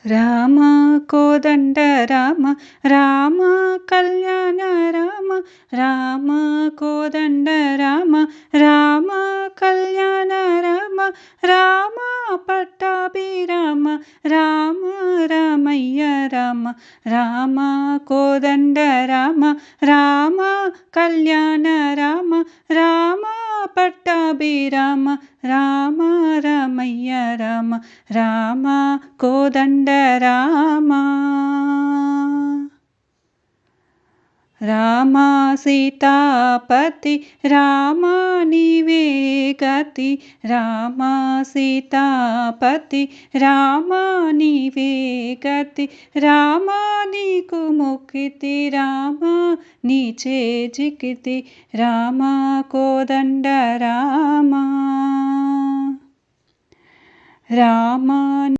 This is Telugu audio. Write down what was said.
రామ కోదండ రామ రామ కళ్యాణ రామ రామ కోదండ రామ రామ కళ్యాణ రామ రామ పట్టాభిరామ రామ రామయ్య రామ రామ కోదండ రామ రామ కళ్యాణ రామ రామ పట్టాభిరామ రామ రామయ్య రామ రామ కోదండ రామ రామ సీతాపతి రామ నీవే గతి రామ సీతాపతి రామ నీవే గతి రామ నీకు మొక్కితి రామ నీ చేజికితి రామ కోదండ రామ రామ